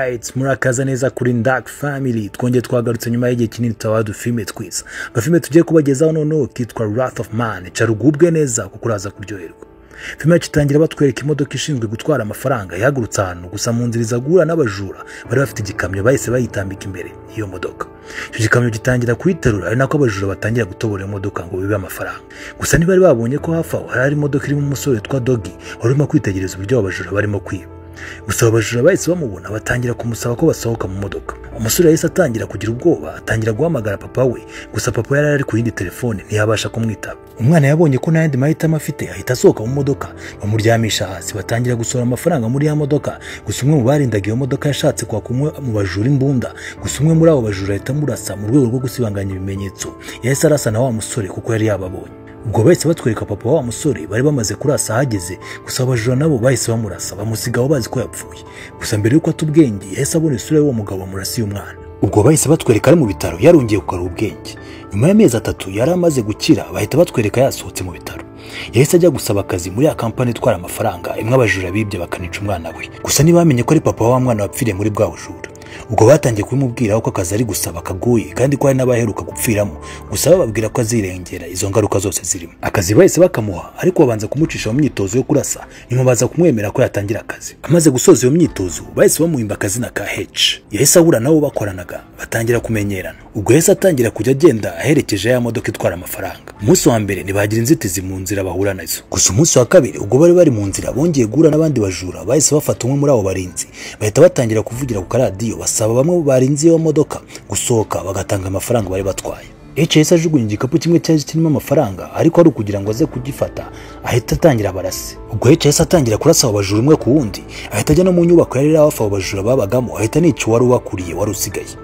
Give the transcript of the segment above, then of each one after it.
Alright, murakaza neza kuri Dark Family. Twongeye twagarutse nyuma y'igihe kinini tawadu filme twiza. Agafilme tugiye kubagezaho noneho kitwa Wrath of Man. Carugubwe neza kuko uraza kuryoherwa. Filme kitangira batwereka imodoka ishinzwe gutwara amafaranga yahagurutse ahantu gusa mu nzira iza guhura n'abajura bari bafite igikamyo bahise bayitambika imbere iyo modoka. Icyo gikamyo gitangira kuyiterura ari nako abajura batangira gutobora iyo modoka ngo bibe amafaranga. Gusa ntibari babonye ko hafi aho hari imodoka irimo umusore witwa Doggy urimo kwitegereza uburyo abajura barimo kwiba. Gusa abajura bahise bamubona batangira kumusaba ko basohoka mu modoka. Umusore yahise atangira kugira ubwoba, atangira guhamagara papa we, gusa papa yari ari ku yindi telefone ntiyabasha kumwitaba. Umwana yabonye ko nayandi mahitamo afite ahita asohoka mu modoka, bamuryamisha hasi batangira gusora amafaranga muri ya modoka. Gusa umwe mu barindaga iyo modoka yashatse kwaka umwe mu bajura imbunda, gusa umwe muri abo bajura ahita amurasa mu rwego rwo gusibanganya ibimenyetso. Yahise arasa na wa musore kuko yari yababonye. Ubwo bahise batwereka papa wa musore bari bamaze kurasa hageze, gusa abajura nabo bahise bamurasa bamusigaho bazi ko yapfuye. Gusa mbere yuko atubwenge yahise abona isura y'uwo mugabo amurasiye umwana. Ubwo bahise batwereka ari mu bitaro yarongeye kugarura ubwenge. Nyuma y'amezi 3 yari amaze gukira bahita batwereka yasohotse mu bitaro. Yahise ajya gusaba akazi muri ya kampani itwara amafaranga imwe abajura bibye bakanica umwana we. Gusa ntibamenye ko ari papa wa mwana wapfiriye muri bwa bujura. Ubwo batangiye kubimubwira ko akazi ari gusaba kagoye kandi ko hari n'abaheruka gupfiramo, gusa bababwira ko azirengera izo ngaruka zose zirimo. Akazi bahise bakamuha ariko babanza kumucisha mu myitozo yo kurasa, nyuma baza kumwemera ko yatangira akazi. Amaze gusoza iyo myitozo bahise bamuhimba akazina ka H. Yahise ahura nabo bakoranaga batangira kumenyerana. Ubwo yahise atangira kujya agenda aherekeje ya modoka itwara amafaranga. Umunsi wa mbere ntibagira inzitizi mu nzira bahura nazo, gusa umunsi wa kabiri ubwo bari mu nzira bongeye guhura n'abandi bajura bahise bafata umwe muri abo barinzi bahita batangira kuvugira ku karadiyo basaba bamwe barinzi iyo modoka gusohoka bagatanga amafaranga bari batwaye. HS ajugunye igikapu kimwe cyari kirimo amafaranga ariko ari kugira ngo aze kugifata ahita atangira barase. Ubwo HS atangira kurasa abajura umwe ku wundi ahita ajya no mu nyubako yari hafi abo bajura babagamo ahita nica wari ubakuriye wari usigaye.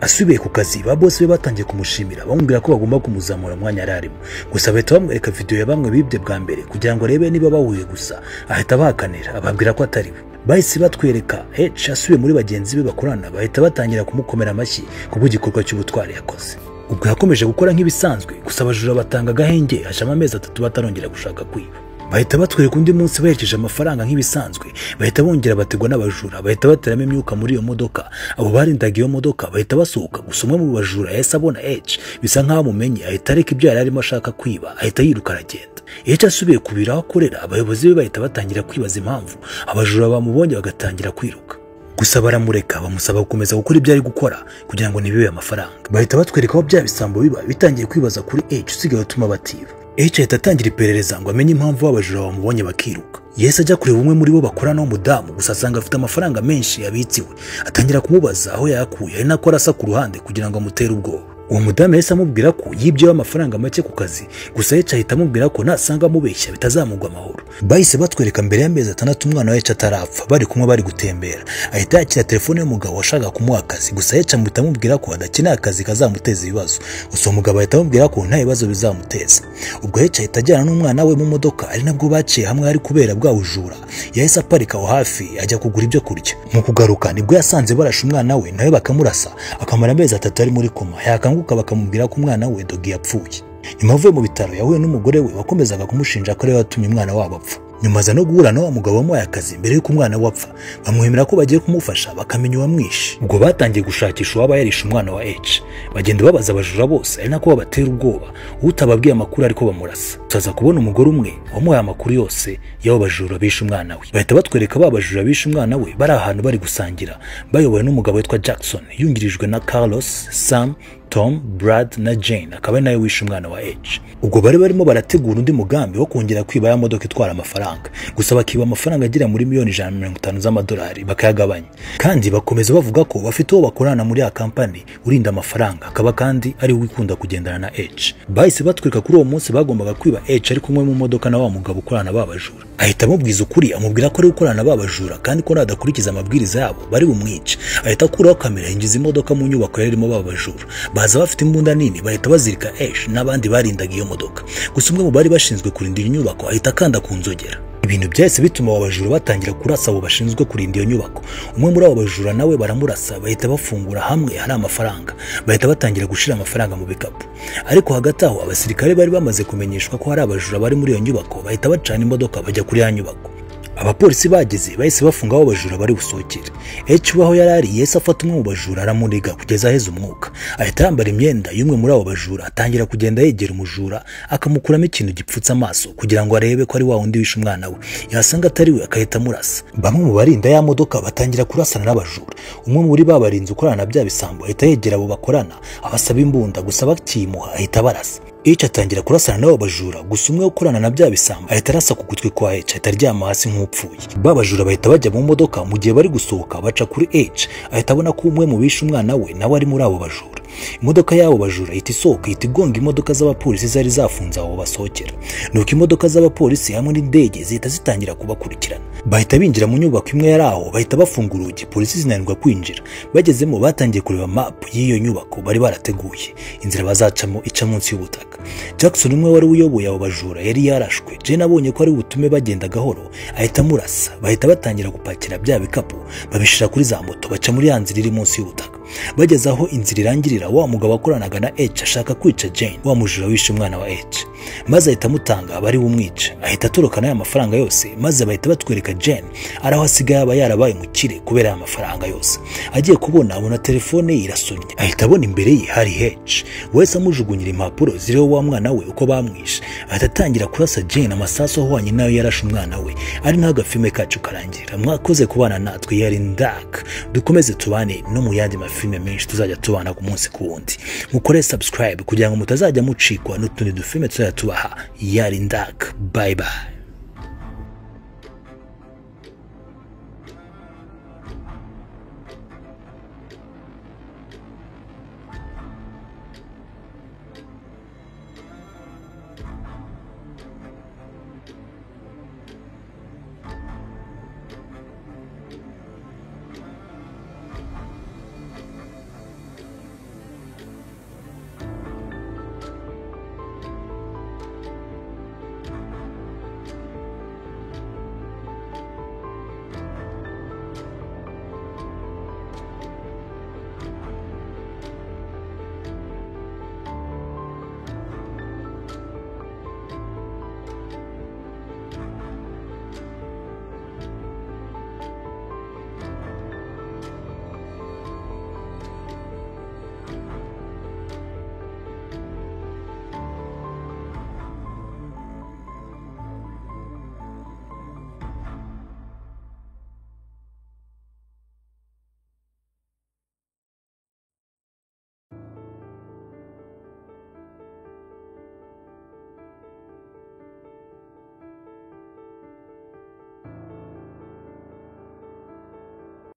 Asubiye ku kazi ba boss be batangiye kumushimira bamubwira ko bagomba kumuzamura mwanya yararimo. Gusa bahita bamwereka video ya bamwe bibye bwa mbere kugira ngo arebe niba bahuye, gusa ahita bakanira ababwira ko atari we. Bahise batwereka H asubiye muri bagenzi be bakorana bahita batangira kumukomera amashyi kubw'igikorwa cy'ubutwari yakoze. Ubwo yakomeje gukora nk'ibisanzwe, gusa abajura batanga gahenge hashama amezi 3 batarongera gushaka kwiba. Bahita batwereka undi munsi baherekeje amafaranga nk'ibisanzwe, bahita bongera bategwa n'abajura bahita bateramo imyuka muri iyo modoka. Abo barindaga iyo modoka bahita basohoka, gusa umwe mu bajura yahise abona H bisa nkaho amumenye ahita areka ibyo yari arimo ashaka kwiba ahita yiruka aragenda. H asubiye kubira aho akorera abayobozi be bahita batangira kwibaza impamvu abajura bamubonye bagatangira kwiruka. Gusa baramureka bamusaba gukomeza gukora ibyo ari gukora kugira ngo nibibe amafaranga. Bahita batwereka aho bya bisambo biba bitangiye kwibaza kuri H usigaye utuma batiba. H ahita atangira iperereza ngo amenye impamvu abajura bamubonye bakiruka. Yahise ajya kureba umwe muri bo bakorana n'umudamu, gusa asanga afite amafaranga menshi yabitsiwe. Atangira kumubaza aho yakuye ari nako arasa ku ruhande kugira ngo amutere ubwoba. Uwo mudamu yahise amubwira ko yibye amafaranga make ku kazi, gusa H ahita amubwira ko nasanga amubeshya bitazamugwa amahoro. Bahise batwereka mbere y'amezi 6 umwana wa H atarapfa bari kumwe bari gutembera. Ahita yakira telefone y'umugabo washaka kumuha akazi, gusa H amuhita amubwira ko adakeneye akazi kazamuteza ibibazo. Gusa umugabo ahita amubwira ko nta bibazo bizamuteza. Ubwo H ahita ajyana n'umwana we mu modoka ari nabwo baciye hamwe ari kubera bwa bujura. Yahise aparika aho hafi ajya kugura ibyo kurya. Mu kugaruka nibwo yasanze barashe umwana we nawe bakamurasa, akamara amezi 3 ari muri koma. Yakanguka bakamubwira ko umwana we Doggy yapfuye. Nyuma avuye mu bitaro yahuye n'umugore we wakomezaga kumushinja ko ari watumye umwana wabo apfa. Nyuma aza no guhura n'uwo mugabo wamuhaye akazi mbere y'uko umwana we apfa, bamwemera ko bagiye kumufasha bakamenya uwamwishe. Ubwo batangiye gushakisha uwaba yarishe umwana wa H. Bagenda babaza abajura bose ari nako babatera ubwoba, utababwiye amakuru ariko bamurasa. Tuza kubona umugore umwe wamuhaye amakuru yose y'abo bajura bishe umwana we. Bahita batwereka ba bajura bishe umwana we bari ahantu bari gusangira bayobowe n'umugabo witwa Jackson yungirijwe na Carlos, Sam, Tom, Brad na Jane akaba nayo wishe umwana wa H. Ubwo bari barimo barategura undi mugambi wo kongera kwiba ya modoka itwara amafaranga, gusa bakiba amafaranga agira muri $150 z'amadolari bakayagabanya. Kandi bakomeza bavuga ko bafite uwo bakorana muri ya kampani urinda amafaranga akaba kandi ari wikunda kugendana na H. Bahise batwereka kuri uwo munsi bagombaga kwiba H ari kumwe mu modoka na wa mugabo ukorana babajura. Ahita amubwiza ukuri amubwira ko ari gukorana babajura kandi ko nadakurikiza amabwiriza yabo bari bumwice. Ahita akuraho kamera yinjiza imodoka mu nyubako yarimo babajura. Baza bafite imbunda nini bahita bazirika H n'abandi barindaga iyo modoka. Gusa umwe mu bari bashinzwe kurinda iyo nyubako ahita akanda ku nzogera. Ibintu byahise bituma abajura batangira kurasa abo bashinzwe kurinda iyo nyubako. Umwe muri abo bajura nawe baramurasa bahita bafungura hamwe hari amafaranga. Bahita batangira gushira amafaranga mu bikapu. Ariko hagati aho abasirikare bari bamaze kumenyeshwa ko hari abajura bari muri iyo nyubako bahita bacana imodoka bajya kuri ya nyubako. abapolisi bageze bahise bafunga aho abajura bari busohokere. H baho yarari yese afata umwe mu bajura aramuniga kugeza aheze umwuka, ahita yambara imyenda y'umwe muri abo bajura atangira kugenda yegera umujura akamukuramo ikintu gipfutse amaso kugira ngo arebe ko ari wa wundi wishe umwana we, yasanga atari we akahita amurasa. Bamwe mu barinda ya modoka batangira kurasana n'abajura. Umwe muri babarinzi ukorana na bya bisambo ahita yegera abo bakorana abasaba imbunda, gusa bakimuha ahita barasa. H atangira kurasana n'abo bajura, gusa umwe ukorana na bya bisambo ahita arasa ku gutwi kwa H ahita aryama hasi nk'upfuye. Babajura bahita bajya mu modoka, mu gihe bari gusohoka baca kuri H ahita abona ko umwe mu bishe umwana we nawe ari muri abo bajura. Imodoka y'abo bajura ihita isohoka ihita igonga imodoka z'abapolisi zari zafunze aho basohokera, nuko imodoka z'abapolisi hamwe n'indege zihita zitangira kubakurikirana. Bahita binjira mu nyubako imwe yari aho, bahita bafunga urugi, polisi zinanirwa kwinjira. Bagezemo batangiye kureba map y'iyo nyubako bari barateguye, inzira bazacamo ica munsi y'ubutaka. Jackson umwe wari uyoboye abo bajura yari yarashwe. Jane abonye ko ari ubutume bagenda gahoro ahita amurasa. Bahita batangira gupakira bya bikapu babishira kuri za moto baca muri ya nzira iri munsi y'ubutaka. Bageze aho inzira irangirira, wa mugabo akoranaga na H ashaka kwica Jane, wa mujura wishe umwana wa H, maze ahita amutanga bari bumwice. Ahita atorokana amafaranga yose, maze bahita batwereka Jane araho asigaye aba yarabaye umukire kubera aya mafaranga yose. Agiye kubona abona telefone ye irasonye, ahita abona imbere ye hari H, wese amujugunyira impapuro ziriho wa mwana we uko bamwishe. Ahita atangira kurasa Jane amasaso ahwanye nayo yarashe umwana we. Ari naho agafilme kacu karangira. Mwakoze kubana natwe yari Dark, dukomeze tubane no mu yandi filme menshi tuzajya tubana ku munsi ku wundi. Mukore subscribe kugira ngo mutazajya mucikwa n'utundi dufilme tuzajya tubaha. Yari Dark, bye bye.